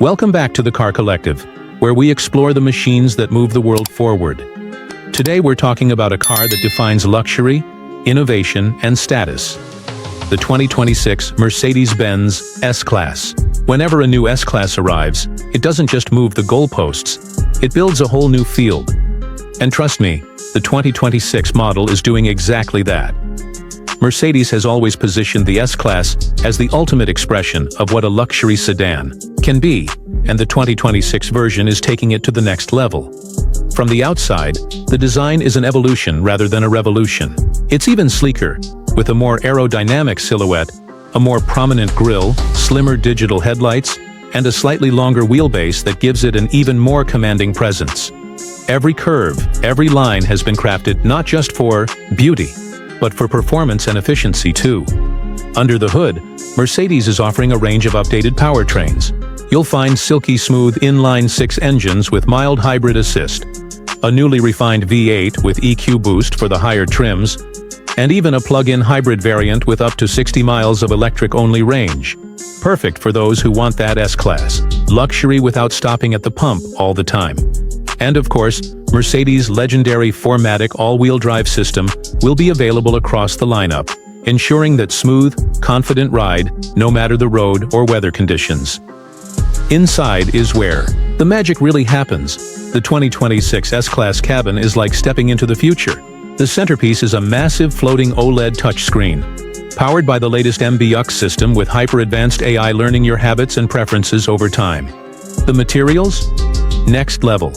Welcome back to the Car Collective, where we explore the machines that move the world forward. Today we're talking about a car that defines luxury, innovation, and status. The 2026 Mercedes-Benz S-Class. Whenever a new S-Class arrives, it doesn't just move the goalposts, it builds a whole new field. And trust me, the 2026 model is doing exactly that. Mercedes has always positioned the S-Class as the ultimate expression of what a luxury sedan can be, and the 2026 version is taking it to the next level. From the outside, the design is an evolution rather than a revolution. It's even sleeker, with a more aerodynamic silhouette, a more prominent grille, slimmer digital headlights, and a slightly longer wheelbase that gives it an even more commanding presence. Every curve, every line has been crafted not just for beauty, but for performance and efficiency too. Under the hood, Mercedes is offering a range of updated powertrains. You'll find silky smooth inline-six engines with mild hybrid assist, a newly refined V8 with EQ boost for the higher trims, and even a plug-in hybrid variant with up to 60 miles of electric-only range. Perfect for those who want that S-Class luxury without stopping at the pump all the time. And of course, Mercedes' legendary 4MATIC all-wheel drive system will be available across the lineup, ensuring that smooth, confident ride no matter the road or weather conditions. Inside is where the magic really happens. The 2026 S-Class cabin is like stepping into the future. The centerpiece is a massive floating OLED touchscreen, powered by the latest MBUX system with hyper-advanced AI learning your habits and preferences over time. The materials? Next level.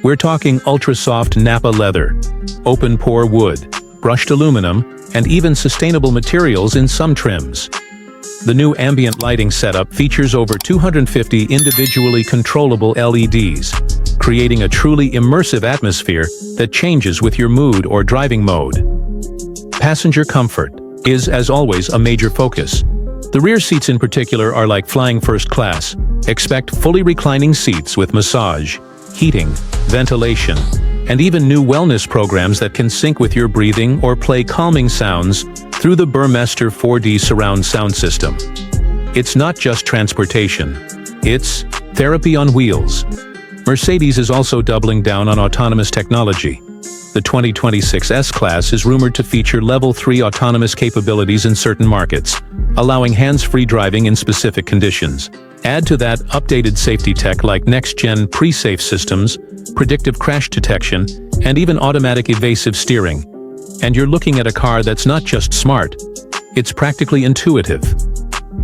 We're talking ultra-soft Nappa leather, open-pore wood, brushed aluminum, and even sustainable materials in some trims. The new ambient lighting setup features over 250 individually controllable LEDs, creating a truly immersive atmosphere that changes with your mood or driving mode. Passenger comfort is, as always, a major focus. The rear seats in particular are like flying first class. Expect fully reclining seats with massage, heating, ventilation, and even new wellness programs that can sync with your breathing or play calming sounds through the Burmester 4D surround sound system. It's not just transportation, it's therapy on wheels. Mercedes is also doubling down on autonomous technology. The 2026 S-Class is rumored to feature Level 3 autonomous capabilities in certain markets, allowing hands-free driving in specific conditions. Add to that updated safety tech like next-gen pre-safe systems, predictive crash detection, and even automatic evasive steering. And you're looking at a car that's not just smart, it's practically intuitive.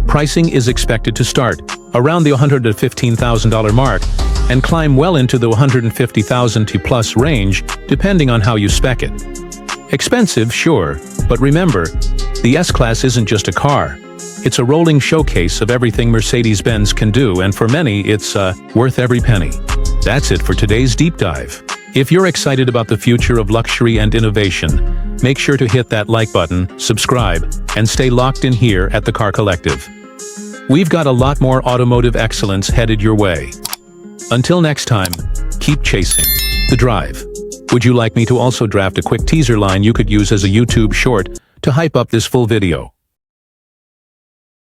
Pricing is expected to start around the $115,000 mark and climb well into the $150,000 plus range depending on how you spec it. Expensive, sure, but remember, the S-Class isn't just a car. It's a rolling showcase of everything Mercedes-Benz can do, and for many, it's worth every penny. That's it for today's deep dive. If you're excited about the future of luxury and innovation, make sure to hit that like button, subscribe, and stay locked in here at the Car Collective. We've got a lot more automotive excellence headed your way. Until next time, keep chasing the drive. Would you like me to also draft a quick teaser line you could use as a YouTube short to hype up this full video?